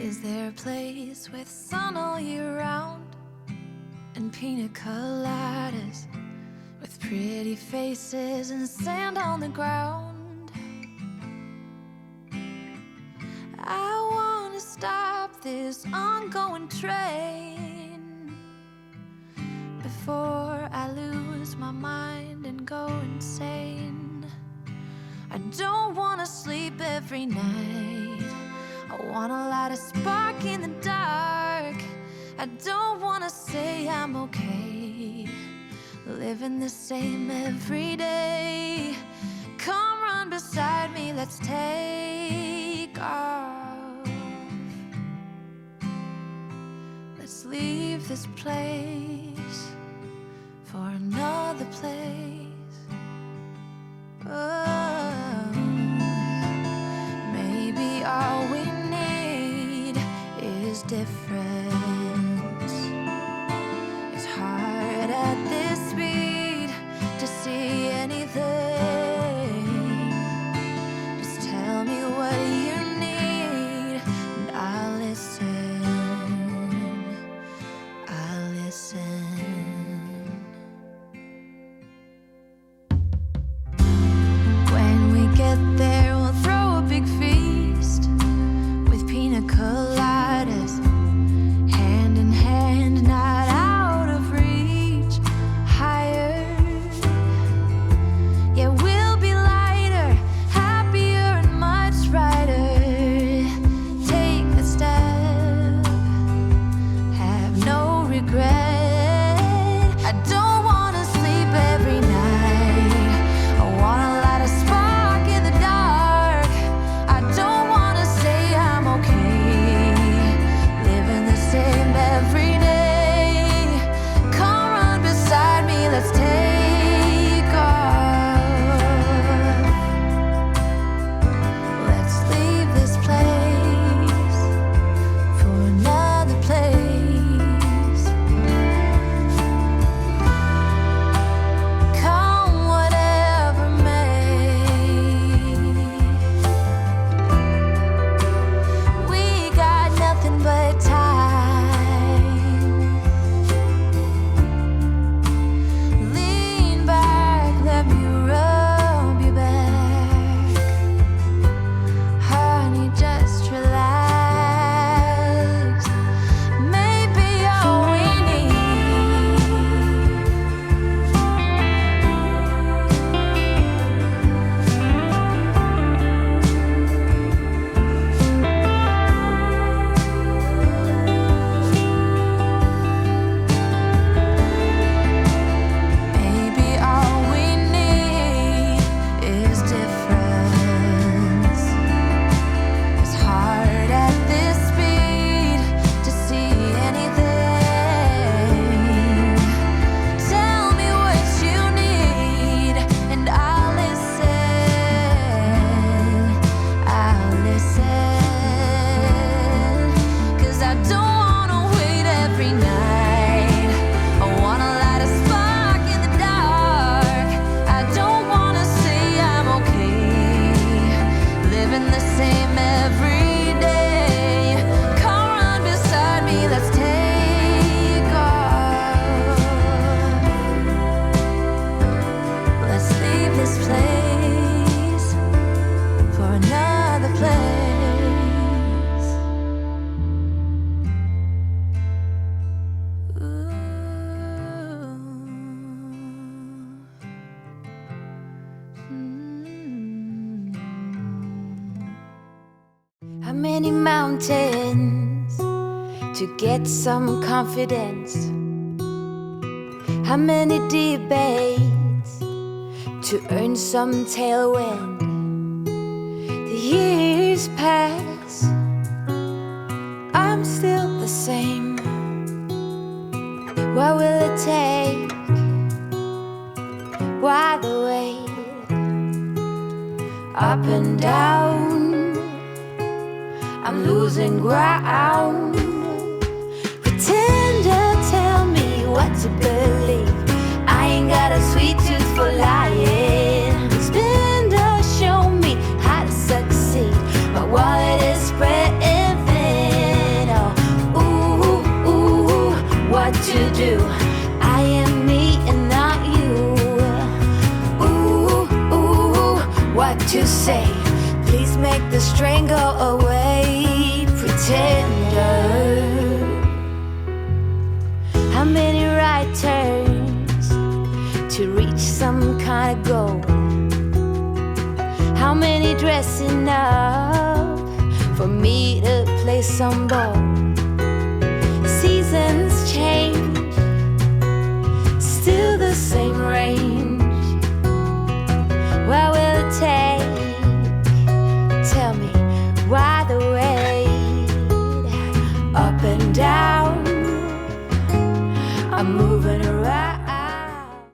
Is there a place with sun all year round and pina coladas with pretty faces and sand on the ground? I wanna stop this ongoing train before I lose my mind and go insane. I don't wanna sleep every night. I wanna light a spark in the dark. I don't wanna say I'm okay, living the same every day. Come run beside me, let's take off. Let's leave this place for another place. Oh, maybe all we need is difference. It's hard at this speed to see anything. Just tell me what you need and I'll listen. I'll listen. When we get there, we'll throw a big feast with pina coladas, hand in hand, not out of reach. Higher, yeah, we'll be lighter, happier and much brighter. Take the step, have no regret. I don't wanna sleep every night. I wanna light a spark in the dark. I don't wanna say I'm okay, living the same every day. Come run beside me, let's take off. Let's leave this place for another place. Come whatever may. We got nothing but time. Lean back, let me rub you back. Honey, just relax. Maybe all we need. Maybe all we need is difference. It's hard at this speed to see anything. Tell me what you need and I'll listen. I'll listen. 'Cause I don't wanna wait every night. I wanna light a spark in the dark. I don't wanna say I'm okay, living the same every day. Come run beside me, let's take off. Let's leave this place for another place. Ooh. How many mountains to get some confidence? How many debates to earn some tailwind? The years pass, I'm still the same. What will it take? Why the wait? Up and down, I'm losing ground. Pretender, tell me what to believe. I ain't got a sweet tooth for lying. Spender, show me how to succeed. My wallet is spreading thin. say, please make the strain go away, pretender. How many right turns to reach some kind of goal? How many dressing up for me to play some ball?